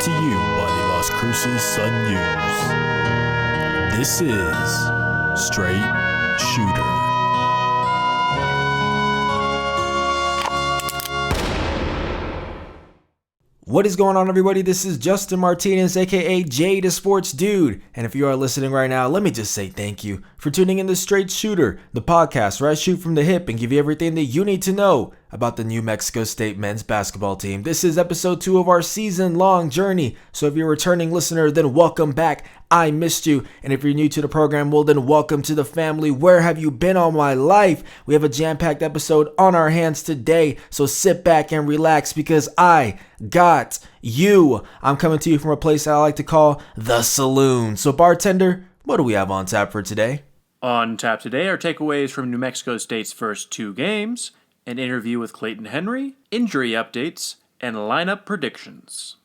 to you by the Las Cruces Sun News. This is Straight Shooter. What is going on, everybody? This is Justin Martinez, aka Jay the Sports Dude. And if you are listening right now, let me just say thank you for tuning in to Straight Shooter, the podcast where I shoot from the hip and give you everything that you need to know about the New Mexico State men's basketball team. This is episode 2 of our season-long journey. So if you're a returning listener, then welcome back. I missed you. And if you're new to the program, well then welcome to the family. Where have you been all my life? We have a jam-packed episode on our hands today. So sit back and relax because I got you. I'm coming to you from a place I like to call the Saloon. So Bartender, what do we have on tap for today? On tap today are takeaways from New Mexico State's first 2 games, an interview with Clayton Henry, injury updates, and lineup predictions.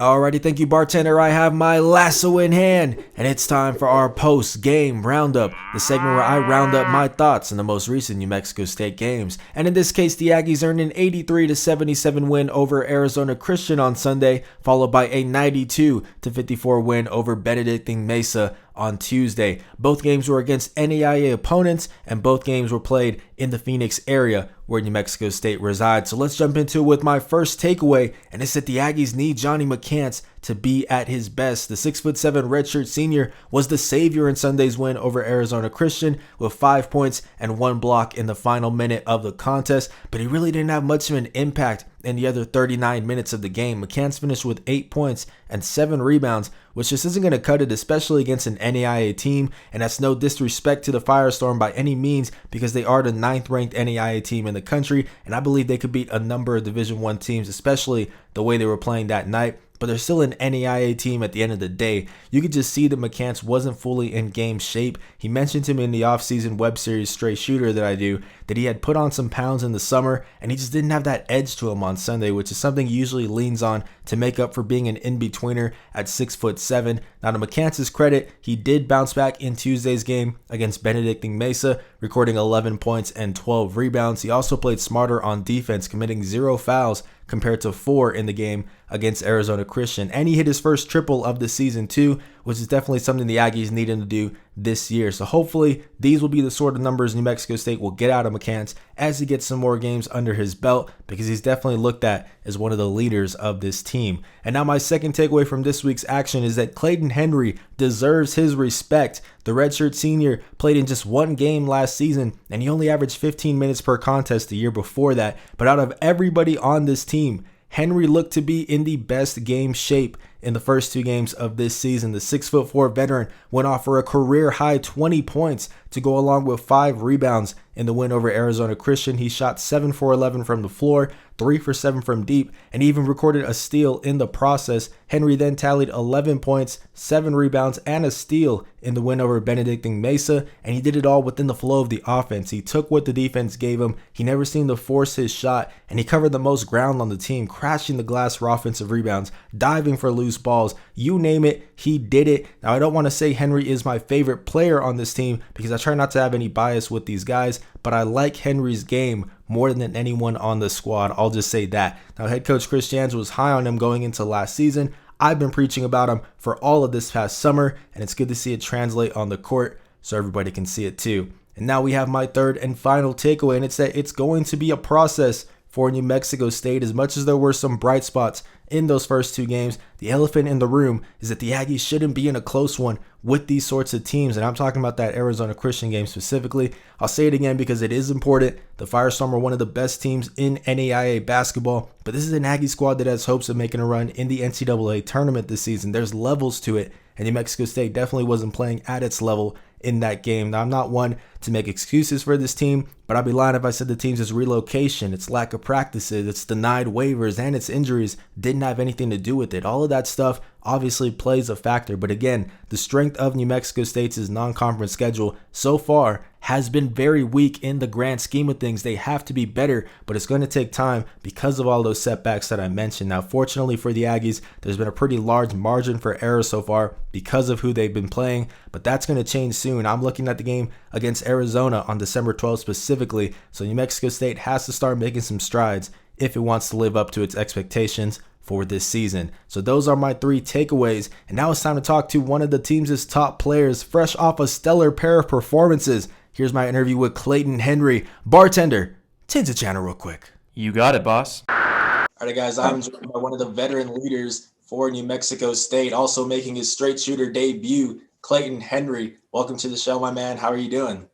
Alrighty, thank you, Bartender. I have my lasso in hand, and it's time for our post-game roundup, the segment where I round up my thoughts on the most recent New Mexico State games. And in this case, the Aggies earned an 83-77 win over Arizona Christian on Sunday, followed by a 92-54 win over Benedictine Mesa on Tuesday. Both games were against NAIA opponents, and both games were played in the Phoenix area where New Mexico State resides. So let's jump into it with my first takeaway, and it's that the Aggies need Johnny McCants to be at his best. The 6'7" redshirt senior was the savior in Sunday's win over Arizona Christian with 5 points and 1 block in the final minute of the contest, but he really didn't have much of an impact in the other 39 minutes of the game. McCants finished with 8 points and 7 rebounds, which just isn't going to cut it, especially against an NAIA team, and that's no disrespect to the Firestorm by any means because they are the 9th ranked NAIA team in the country, and I believe they could beat a number of Division I teams, especially the way they were playing that night. But they're still an NAIA team at the end of the day. You could just see that McCants wasn't fully in game shape. He mentioned to me in the offseason web series Straight Shooter that I do that he had put on some pounds in the summer and he just didn't have that edge to him on Sunday, which is something he usually leans on to make up for being an in-betweener at 6'7". Now to McCants' credit, he did bounce back in Tuesday's game against Benedictine Mesa, recording 11 points and 12 rebounds. He also played smarter on defense, committing 0 fouls compared to 4 in the game against Arizona Christian. And he hit his first triple of the season too, which is definitely something the Aggies need him to do this year. So hopefully these will be the sort of numbers New Mexico State will get out of McCants as he gets some more games under his belt, because he's definitely looked at as one of the leaders of this team. And now my second takeaway from this week's action is that Clayton Henry deserves his respect. The redshirt senior played in just 1 game last season, and he only averaged 15 minutes per contest the year before that. But out of everybody on this team, Henry looked to be in the best game shape in the first 2 games of this season. The 6'4" veteran went off for a career-high 20 points to go along with 5 rebounds in the win over Arizona Christian. He shot 7 for 11 from the floor, 3 for 7 from deep, and even recorded a steal in the process. Henry then tallied 11 points, 7 rebounds, and a steal in the win over Benedictine Mesa, and he did it all within the flow of the offense. He took what the defense gave him. He never seemed to force his shot, and he covered the most ground on the team, crashing the glass for offensive rebounds, diving for loose balls. You name it, he did it. Now, I don't want to say Henry is my favorite player on this team because I try not to have any bias with these guys, but I like Henry's game more than anyone on the squad. I'll just say that. Now, head coach Chris Jans was high on him going into last season. I've been preaching about him for all of this past summer, and it's good to see it translate on the court so everybody can see it too. And now we have my third and final takeaway, and it's that it's going to be a process for New Mexico State. As much as there were some bright spots in those first 2 games, the elephant in the room is that the Aggies shouldn't be in a close one with these sorts of teams, and I'm talking about that Arizona Christian game specifically. I'll say it again because it is important. The Firestorm are one of the best teams in NAIA basketball, but this is an Aggie squad that has hopes of making a run in the NCAA tournament this season. There's levels to it, and New Mexico State definitely wasn't playing at its level in that game. Now, I'm not one to make excuses for this team, but I'd be lying if I said the team's relocation, its lack of practices, its denied waivers, and its injuries didn't have anything to do with it. All of that stuff obviously plays a factor, but again, the strength of New Mexico State's non-conference schedule so far has been very weak in the grand scheme of things. They have to be better, but it's going to take time because of all those setbacks that I mentioned. Now, fortunately for the Aggies, there's been a pretty large margin for error so far because of who they've been playing, but that's going to change soon. I'm looking at the game against Arizona on December 12th specifically, so New Mexico State has to start making some strides if it wants to live up to its expectations for this season. So those are my 3 takeaways. And now it's time to talk to one of the team's top players, fresh off a stellar pair of performances. Here's my interview with Clayton Henry. Bartender, tend to channel real quick. You got it, boss. All right, guys, I'm joined by one of the veteran leaders for New Mexico State, also making his straight shooter debut, Clayton Henry. Welcome to the show, my man. How are you doing?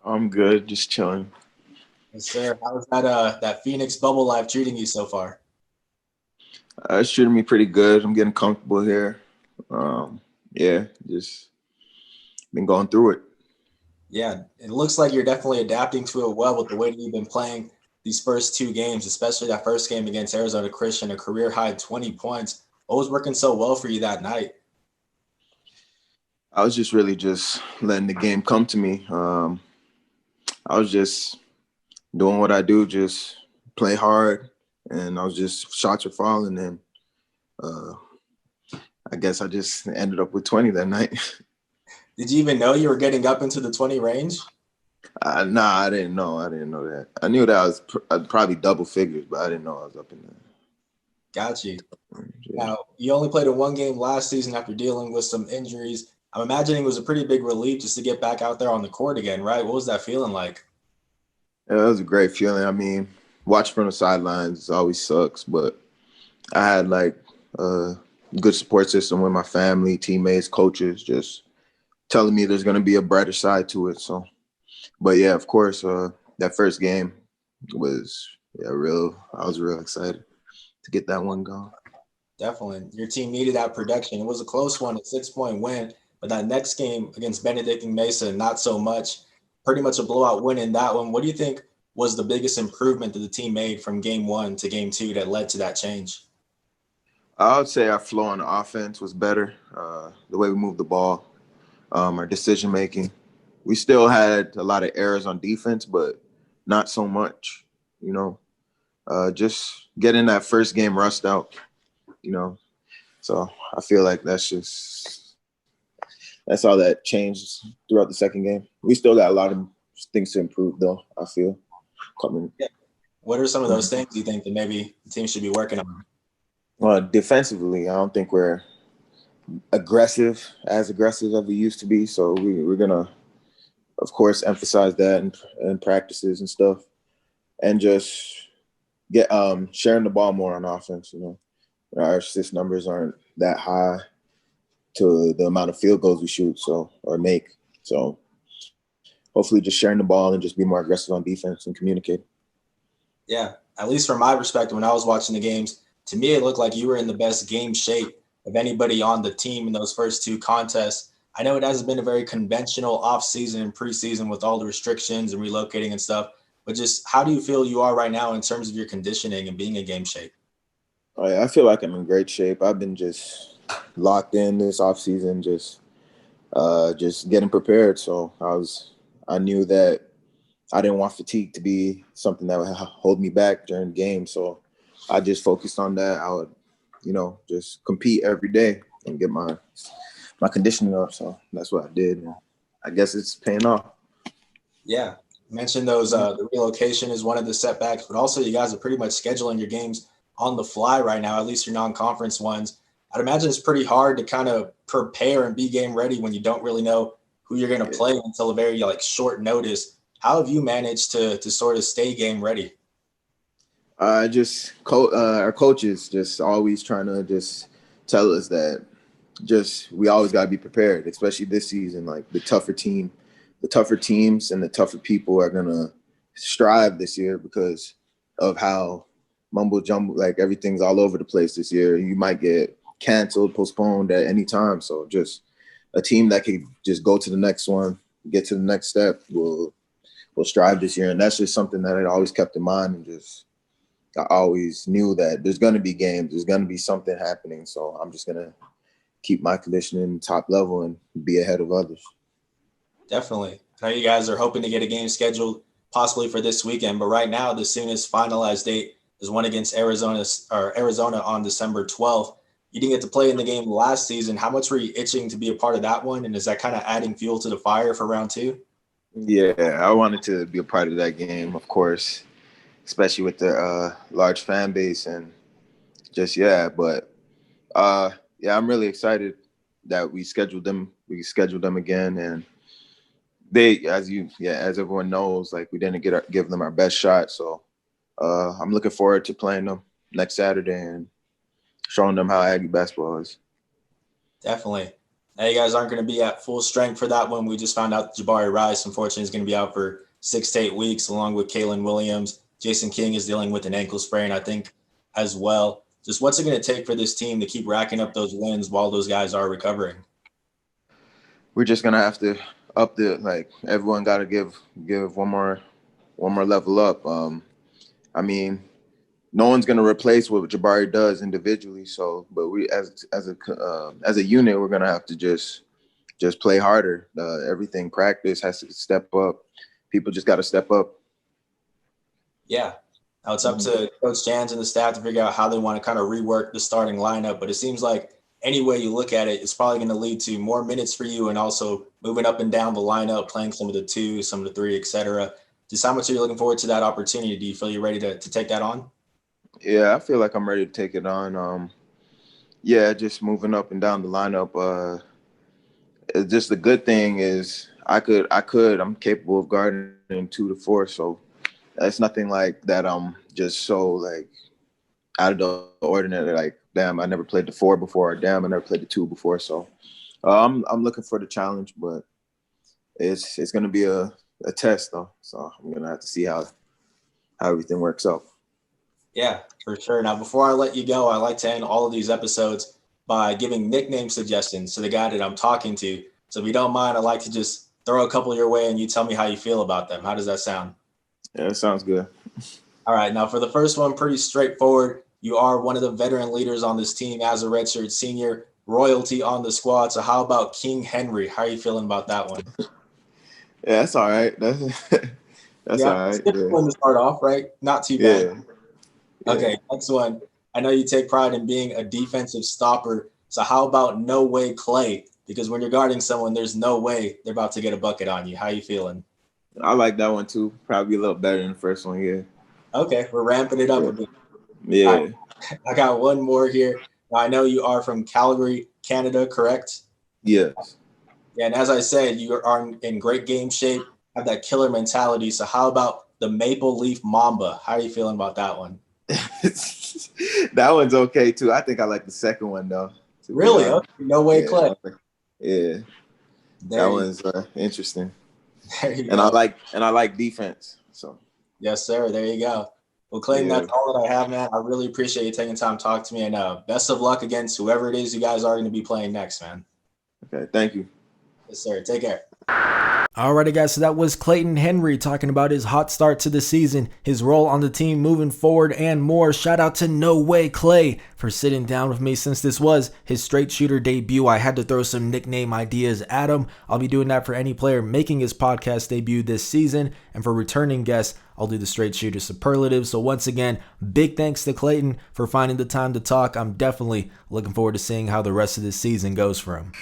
I'm good, just chilling. Yes, sir. How's that Phoenix bubble life treating you so far? It's treating me pretty good. I'm getting comfortable here. Just been going through it. Yeah, it looks like you're definitely adapting to it well with the way that you've been playing these first 2 games, especially that first game against Arizona Christian, a career-high 20 points. What was working so well for you that night? I was just really just letting the game come to me. I was just doing what I do, just play hard, and I was just shots were falling, and I guess I just ended up with 20 that night. Did you even know you were getting up into the 20 range? Nah, I didn't know. I didn't know that. I knew that I was probably double figures, but I didn't know I was up in there. Got you. Yeah. Now, you only played in 1 game last season after dealing with some injuries. I'm imagining it was a pretty big relief just to get back out there on the court again, right? What was that feeling like? Yeah, it was a great feeling. I mean, watching from the sidelines always sucks, but I had like a good support system with my family, teammates, coaches, just telling me there's going to be a brighter side to it. So, but yeah, of course, that first game was I was real excited to get that one going. Definitely. Your team needed that production. It was a close one, a 6-point win, but that next game against Benedict and Mesa, not so much. Pretty much a blowout win in that one. What do you think was the biggest improvement that the team made from game 1 to game 2 that led to that change? I would say our flow on the offense was better. The way we moved the ball, our decision making. We still had a lot of errors on defense, but not so much. Just getting that first game rust out. So I feel like that's all that changed throughout the second game. We still got a lot of things to improve, though, I feel. Yeah. What are some of those things you think that maybe the team should be working on? Well, defensively, I don't think we're as aggressive as we used to be. So we're going to, of course, emphasize that in practices and stuff. And just get sharing the ball more on offense, Our assist numbers aren't that high to the amount of field goals we shoot or make. So hopefully just sharing the ball and just be more aggressive on defense and communicate. Yeah, at least from my perspective, when I was watching the games, to me it looked like you were in the best game shape of anybody on the team in those first 2 contests. I know it hasn't been a very conventional offseason and preseason with all the restrictions and relocating and stuff, but just how do you feel you are right now in terms of your conditioning and being in game shape? I feel like I'm in great shape. I've been just locked in this offseason, just getting prepared. So I knew that I didn't want fatigue to be something that would hold me back during the game. So I just focused on that. I would, just compete every day and get my conditioning up. So that's what I did. And I guess it's paying off. Yeah. You mentioned those, the relocation is one of the setbacks, but also you guys are pretty much scheduling your games on the fly right now, at least your non-conference ones. I'd imagine it's pretty hard to kind of prepare and be game ready when you don't really know who you're going to play until a very short notice. How have you managed to sort of stay game ready? Our coaches just always trying to just tell us that we always got to be prepared, especially this season. Like the tougher teams and the tougher people are going to strive this year because of how mumble jumble, like everything's all over the place this year. You might get canceled, postponed at any time. So just a team that can just go to the next one, get to the next step will strive this year. And that's just something that I always kept in mind, and I always knew that there's going to be games, there's going to be something happening. So I'm just going to keep my conditioning top level and be ahead of others. Definitely. I know you guys are hoping to get a game scheduled possibly for this weekend, but right now the soonest finalized date is one against Arizona on December 12th. You didn't get to play in the game last season. How much were you itching to be a part of that one? And is that kind of adding fuel to the fire for round 2? Yeah, I wanted to be a part of that game, of course, especially with the large fan base. And just yet. But yeah, I'm really excited that we scheduled them. We scheduled them again, and they, as everyone knows, like we didn't give them our best shot. So I'm looking forward to playing them next Saturday and showing them how Aggie basketball is. Definitely. Now, you guys aren't going to be at full strength for that one. We just found out Jabari Rice, unfortunately, is going to be out for 6 to 8 weeks, along with Jalen Williams. Jason King is dealing with an ankle sprain, I think, as well. Just what's it going to take for this team to keep racking up those wins while those guys are recovering? We're just going to have to up everyone got to give one more level up. I mean, no one's going to replace what Jabari does individually. So, but we as a unit, we're going to have to just play harder. Everything practice has to step up. People just got to step up. Yeah. Now it's up to Coach Jans and the staff to figure out how they want to kind of rework the starting lineup. But it seems like any way you look at it, it's probably going to lead to more minutes for you and also moving up and down the lineup, playing some of the 2, some of the 3, et cetera. Just how much are you looking forward to that opportunity? Do you feel you're ready to take that on? Yeah, I feel like I'm ready to take it on. Just moving up and down the lineup. Just the good thing is I'm capable of guarding 2 to 4. So it's nothing like that. I'm just so like out of the ordinary. Like, damn, I never played the 4 before. Or, damn, I never played the 2 before. So I'm looking for the challenge, but it's going to be a test though. So I'm going to have to see how everything works out. Yeah, for sure. Now, before I let you go, I like to end all of these episodes by giving nickname suggestions to the guy that I'm talking to. So if you don't mind, I'd like to just throw a couple your way and you tell me how you feel about them. How does that sound? Yeah, it sounds good. All right. Now, for the first one, pretty straightforward. You are one of the veteran leaders on this team as a redshirt senior, royalty on the squad. So how about King Henry? How are you feeling about that one? Yeah, that's all right. That's all right. It's a good one to start off, right? Not too bad. Yeah. Okay, next one. I know you take pride in being a defensive stopper. So how about no way Clay? Because when you're guarding someone, there's no way they're about to get a bucket on you. How you feeling? I like that one too. Probably a little better than the first one, yeah. Okay, we're ramping it up a bit. Yeah. I got one more here. Now, I know you are from Calgary, Canada, correct? Yes. Yeah, and as I said, you are in great game shape, have that killer mentality. So how about the Maple Leaf Mamba? How are you feeling about that one? That one's okay too. I think I like the second one though. Really? Okay. No way, Clay. Yeah. That one's interesting. And I like defense. So yes, sir. There you go. Well, Clayton, that's all that I have, man. I really appreciate you taking time to talk to me, and best of luck against whoever it is you guys are going to be playing next, man. Okay, thank you. Yes, sir. Take care. Alrighty guys, so that was Clayton Henry talking about his hot start to the season, his role on the team moving forward, and more. Shout out to No Way Clay for sitting down with me since this was his straight shooter debut. I had to throw some nickname ideas at him. I'll be doing that for any player making his podcast debut this season, and for returning guests, I'll do the straight shooter superlative. So once again, big thanks to Clayton for finding the time to talk. I'm definitely looking forward to seeing how the rest of this season goes for him.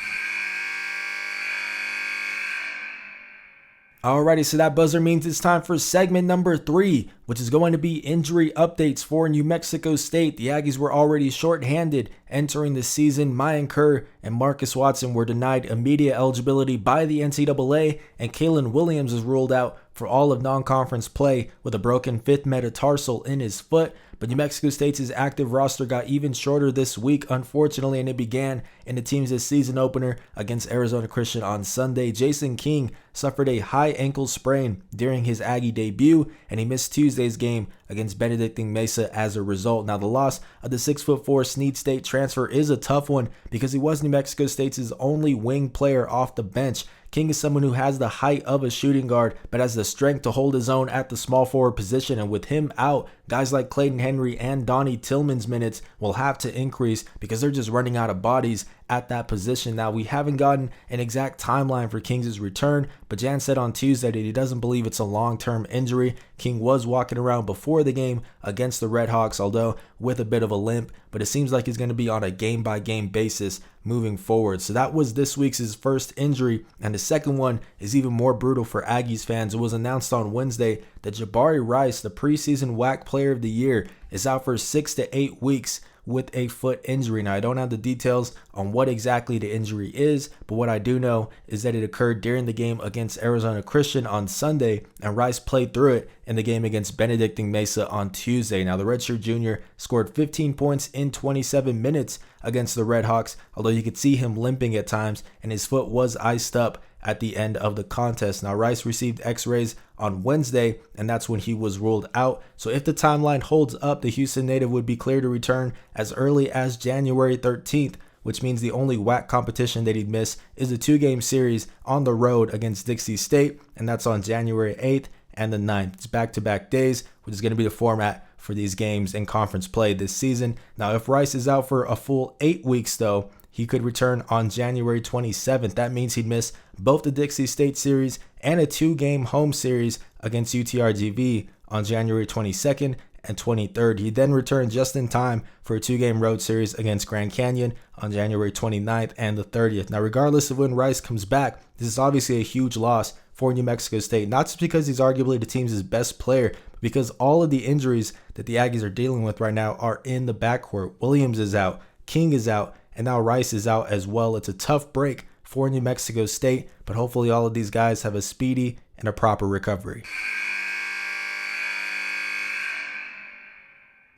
Alrighty, so that buzzer means it's time for segment number 3, which is going to be injury updates for New Mexico State. The Aggies were already shorthanded entering the season. Mayan Kerr and Marcus Watson were denied immediate eligibility by the NCAA, and Jalen Williams is ruled out for all of non-conference play with a broken 5th metatarsal in his foot. But New Mexico State's active roster got even shorter this week, unfortunately, and it began in the team's season opener against Arizona Christian on Sunday. Jason King suffered a high ankle sprain during his Aggie debut, and he missed Tuesday's game against Benedictine Mesa as a result. Now, the loss of the 6'4" Snead State transfer is a tough one because he was New Mexico State's only wing player off the bench. King is someone who has the height of a shooting guard, but has the strength to hold his own at the small forward position. And with him out, guys like Clayton Henry and Donnie Tillman's minutes will have to increase because they're just running out of bodies at that position. Now, we haven't gotten an exact timeline for King's return, but Jan said on Tuesday that he doesn't believe it's a long-term injury. King was walking around before the game against the Red Hawks, although with a bit of a limp, but it seems like he's going to be on a game-by-game basis moving forward. So that was this week's first injury, and the second one is even more brutal for Aggies fans. It was announced on Wednesday that Jabari Rice, the preseason WAC Player of the Year, is out for 6 to 8 weeks with a foot injury. Now, I don't have the details on what exactly the injury is, but what I do know is that it occurred during the game against Arizona Christian on Sunday, and Rice played through it in the game against Benedictine Mesa on Tuesday. Now, the redshirt junior scored 15 points in 27 minutes against the Redhawks, although you could see him limping at times, and his foot was iced up at the end of the contest. Now, Rice received x-rays on Wednesday, and that's when he was ruled out. So if the timeline holds up, the Houston native would be clear to return as early as January 13th, which means the only WAC competition that he'd miss is a 2-game series on the road against Dixie State, and that's on January 8th and the 9th. It's back-to-back days, which is going to be the format for these games in conference play this season. Now, if Rice is out for a full 8 weeks, though, he could return on January 27th. That means he'd miss both the Dixie State series and a 2-game home series against UTRGV on January 22nd and 23rd. He'd then return just in time for a 2-game road series against Grand Canyon on January 29th and the 30th. Now, regardless of when Rice comes back, this is obviously a huge loss for New Mexico State, not just because he's arguably the team's best player, but because all of the injuries that the Aggies are dealing with right now are in the backcourt. Williams is out, King is out, and now Rice is out as well. It's a tough break for New Mexico State, but hopefully all of these guys have a speedy and a proper recovery.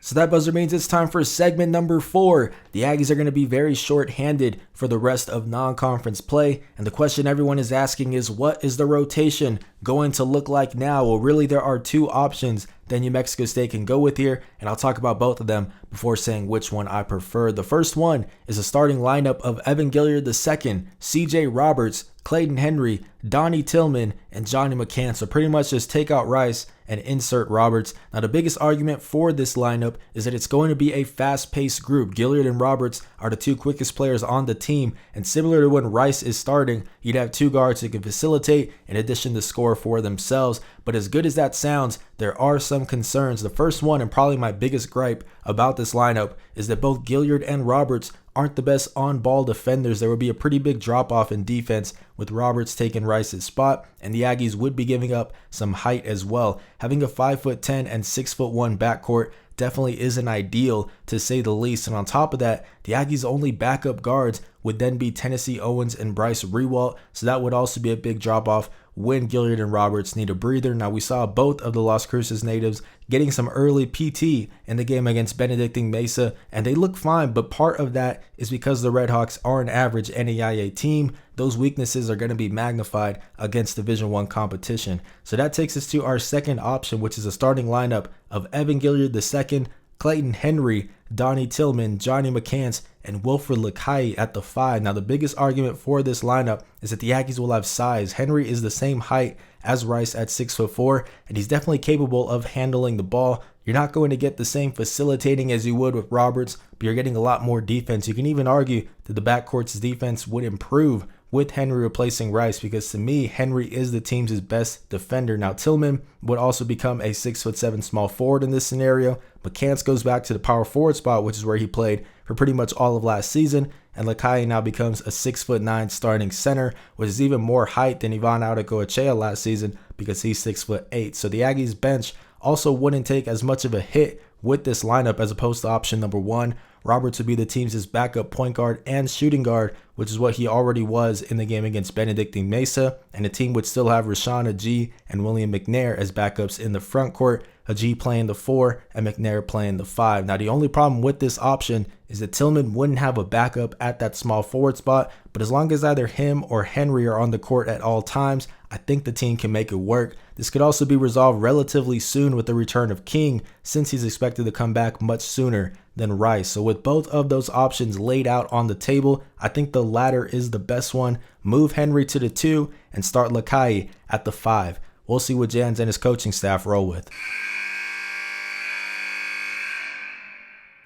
So that buzzer means it's time for segment number 4. The Aggies are going to be very short-handed for the rest of non-conference play, and the question everyone is asking is, what is the rotation going to look like now? Well, really, there are 2 options that New Mexico State can go with here, and I'll talk about both of them before saying which one I prefer. The first one is a starting lineup of Evan Gilliard II, CJ Roberts, Clayton Henry, Donnie Tillman, and Johnny McCann. So pretty much just take out Rice and insert Roberts. Now, the biggest argument for this lineup is that it's going to be a fast-paced group. Gilliard and Roberts are the 2 quickest players on the team, and similar to when Rice is starting, you'd have 2 guards who can facilitate in addition to score for themselves. But as good as that sounds, there are some concerns. The first one, and probably my biggest gripe about this lineup, is that both Gilliard and Roberts aren't the best on-ball defenders. There would be a pretty big drop-off in defense with Roberts taking Rice's spot, and the Aggies would be giving up some height as well. Having a 5'10" and 6'1" backcourt definitely isn't ideal, to say the least. And on top of that, the Aggies' only backup guards would then be Tennessee Owens and Bryce Rewalt, so that would also be a big drop-off when Gilliard and Roberts need a breather. Now, we saw both of the Las Cruces natives getting some early PT in the game against Benedictine Mesa, and they look fine, but part of that is because the Redhawks are an average NAIA team. Those weaknesses are going to be magnified against Division I competition. So that takes us to our second option, which is a starting lineup of Evan Gilliard II, Clayton Henry, Donnie Tillman, Johnny McCants, and Wilfred Lakai at the 5. Now, the biggest argument for this lineup is that the Aggies will have size. Henry is the same height as Rice at 6'4", and he's definitely capable of handling the ball. You're not going to get the same facilitating as you would with Roberts, but you're getting a lot more defense. You can even argue that the backcourt's defense would improve with Henry replacing Rice, because to me, Henry is the team's best defender. Now, Tillman would also become a 6'7" small forward in this scenario. McCants goes back to the power forward spot, which is where he played for pretty much all of last season, and Lakai now becomes a 6'9" starting center, which is even more height than Ivan Adegoechea last season, because he's 6'8". So the Aggies bench also wouldn't take as much of a hit with this lineup as opposed to option number 1. Roberts would be the team's backup point guard and shooting guard, which is what he already was in the game against Benedictine Mesa, and the team would still have Rashawn Agee and William McNair as backups in the front court, Agee playing the 4 and McNair playing the 5. Now, the only problem with this option is that Tillman wouldn't have a backup at that small forward spot, but as long as either him or Henry are on the court at all times, I think the team can make it work. This could also be resolved relatively soon with the return of King, since he's expected to come back much sooner than Rice. So with both of those options laid out on the table, I think the latter is the best one. Move Henry to the 2 and start Lakai at the 5. We'll see what Jans and his coaching staff roll with.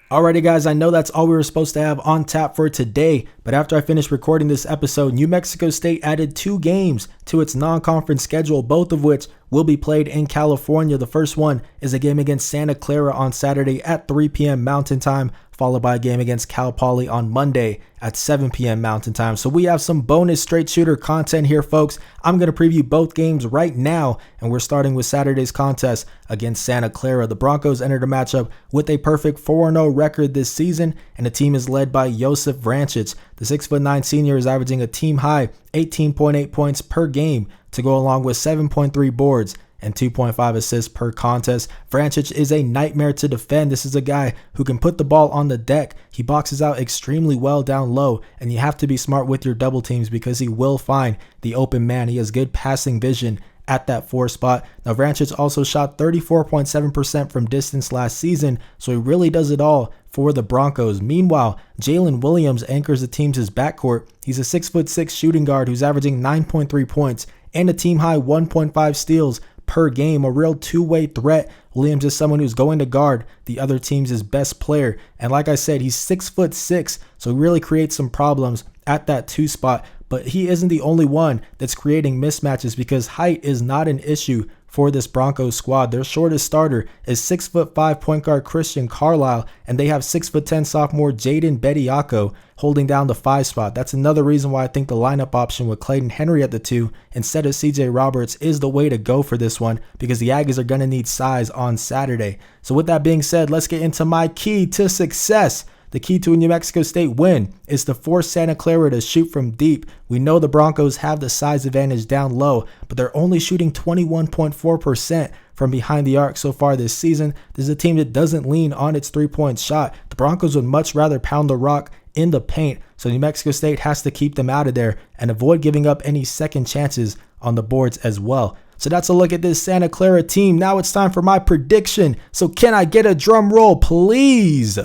Alrighty guys, I know that's all we were supposed to have on tap for today, but after I finished recording this episode, New Mexico State added 2 games to its non-conference schedule, both of which will be played in California. The first one is a game against Santa Clara on Saturday at 3 p.m. Mountain Time, followed by a game against Cal Poly on Monday at 7 p.m. Mountain Time. So we have some bonus straight shooter content here, folks. I'm going to preview both games right now, and we're starting with Saturday's contest against Santa Clara. The Broncos entered a matchup with a perfect 4-0 record this season, and the team is led by Josef Vrancic. The 6'9" senior is averaging a team high 18.8 points per game to go along with 7.3 boards and 2.5 assists per contest. Vrancic is a nightmare to defend. This is a guy who can put the ball on the deck. He boxes out extremely well down low, and you have to be smart with your double teams because he will find the open man. He has good passing vision at that 4 spot. Now, Vrancic also shot 34.7% from distance last season, so he really does it all for the Broncos. Meanwhile, Jalen Williams anchors the team's backcourt. He's a 6'6" shooting guard who's averaging 9.3 points and a team high 1.5 steals per game, a real two-way threat. Williams is someone who's going to guard the other team's best player. And like I said, he's 6'6", so he really creates some problems at that 2 spot. But he isn't the only one that's creating mismatches because height is not an issue for this Broncos squad. Their shortest starter is 6'5" point guard Christian Carlisle, and they have 6'10" sophomore Jaden Bediako holding down the 5 spot. That's another reason why I think the lineup option with Clayton Henry at the 2 instead of CJ Roberts is the way to go for this one, because the Aggies are going to need size on Saturday. So with that being said, let's get into my key to success. The key to a New Mexico State win is to force Santa Clara to shoot from deep. We know the Broncos have the size advantage down low, but they're only shooting 21.4% from behind the arc so far this season. This is a team that doesn't lean on its 3-point shot. The Broncos would much rather pound the rock in the paint, so New Mexico State has to keep them out of there and avoid giving up any second chances on the boards as well. So that's a look at this Santa Clara team. Now it's time for my prediction. So can I get a drum roll, please?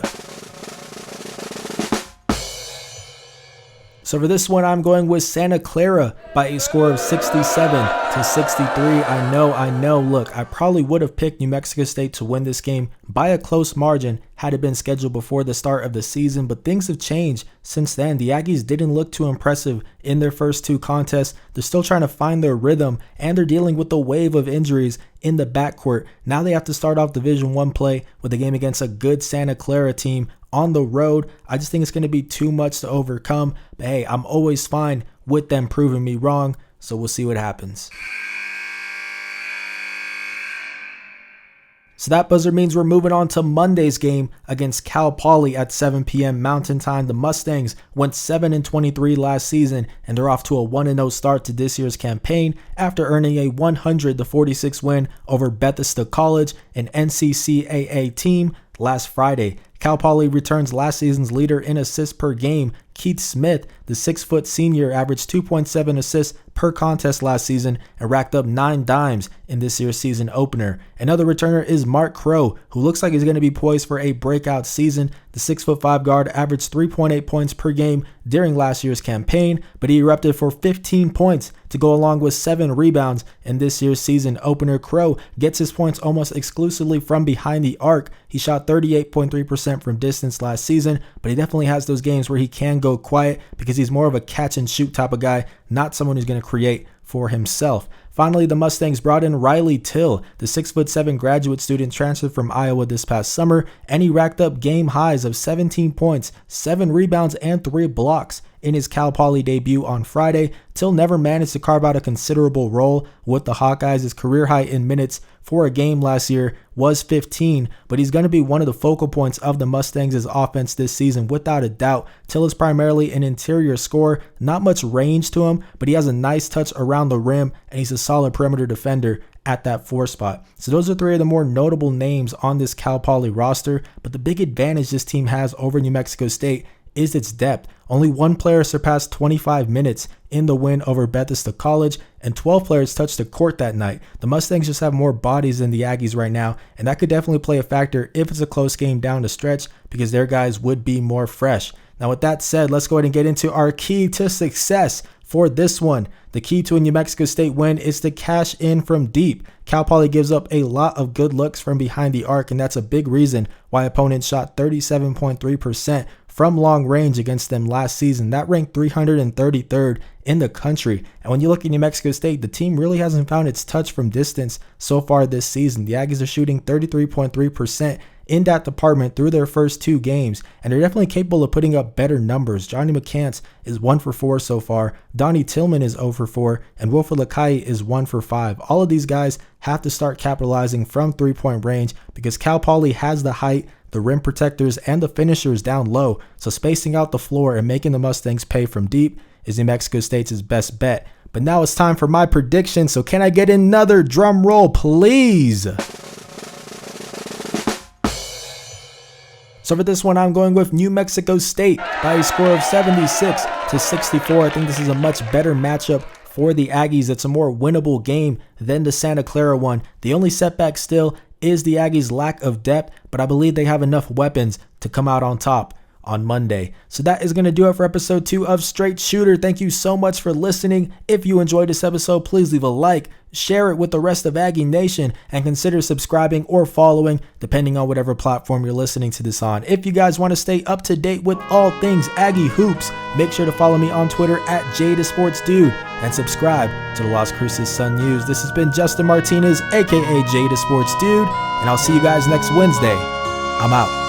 So for this one, I'm going with Santa Clara by a score of 67-63. I know. Look, I probably would have picked New Mexico State to win this game by a close margin had it been scheduled before the start of the season, but things have changed since then. The Aggies didn't look too impressive in their first 2 contests. They're still trying to find their rhythm, and they're dealing with the wave of injuries in the backcourt. Now they have to start off Division I play with a game against a good Santa Clara team on the road. I just think it's going to be too much to overcome. But hey, I'm always fine with them proving me wrong, so we'll see what happens. So that buzzer means we're moving on to Monday's game against Cal Poly at 7 p.m. Mountain Time. The Mustangs went 7-23 last season, and they're off to a 1-0 start to this year's campaign after earning a 100-46 win over Bethesda College, an NCCAA team, last Friday. Cal Poly returns last season's leader in assists per game, Keith Smith. The 6-foot senior averaged 2.7 assists per contest last season and racked up 9 dimes in this year's season opener. Another returner is Mark Crowe, who looks like he's going to be poised for a breakout season. The 6'5" guard averaged 3.8 points per game during last year's campaign, but he erupted for 15 points to go along with 7 rebounds in this year's season opener. Crowe gets his points almost exclusively from behind the arc. He shot 38.3% from distance last season, but he definitely has those games where he can go quiet because he's more of a catch and shoot type of guy, not someone who's going to create for himself. Finally, the Mustangs brought in Riley Till. The 6'7" graduate student transferred from Iowa this past summer, and he racked up game highs of 17 points, 7 rebounds, and 3 blocks in his Cal Poly debut on Friday. Till never managed to carve out a considerable role with the Hawkeyes. His career high in minutes for a game last year was 15, but he's going to be one of the focal points of the Mustangs' offense this season without a doubt. Till is primarily an interior scorer, not much range to him, but he has a nice touch around the rim, and he's a solid perimeter defender at that 4 spot. So those are 3 of the more notable names on this Cal Poly roster, but the big advantage this team has over New Mexico State is its depth. Only 1 player surpassed 25 minutes in the win over Bethesda College, and 12 players touched the court that night. The Mustangs just have more bodies than the Aggies right now, and that could definitely play a factor if it's a close game down the stretch because their guys would be more fresh. Now with that said, let's go ahead and get into our key to success for this one. The key to a New Mexico State win is to cash in from deep. Cal Poly gives up a lot of good looks from behind the arc, and that's a big reason why opponents shot 37.3% from long range against them last season. That ranked 333rd in the country. And when you look at New Mexico State, the team really hasn't found its touch from distance so far this season. The Aggies are shooting 33.3% in that department through their first 2 games, and they're definitely capable of putting up better numbers. Johnny McCants is 1 for 4 so far, Donnie Tillman is 0 for 4, and Wilfred Lakai is 1 for 5. All of these guys have to start capitalizing from 3-point range because Cal Poly has the height, the rim protectors, and the finishers down low, so spacing out the floor and making the Mustangs pay from deep is New Mexico State's best bet. But now it's time for my prediction, so can I get another drum roll, please? So for this one, I'm going with New Mexico State by a score of 76-64. I think this is a much better matchup for the Aggies. It's a more winnable game than the Santa Clara one. The only setback still is the Aggies' lack of depth, but I believe they have enough weapons to come out on top on Monday. So that is going to do it for episode 2 of Straight Shooter. Thank you so much for listening. If you enjoyed this episode, please leave a like, share it with the rest of Aggie Nation, and consider subscribing or following depending on whatever platform you're listening to this on. If you guys want to stay up to date with all things Aggie Hoops, make sure to follow me on Twitter at JadaSportsDude and subscribe to the Las Cruces Sun News. This has been Justin Martinez, aka JadaSportsDude, and I'll see you guys next Wednesday. I'm out.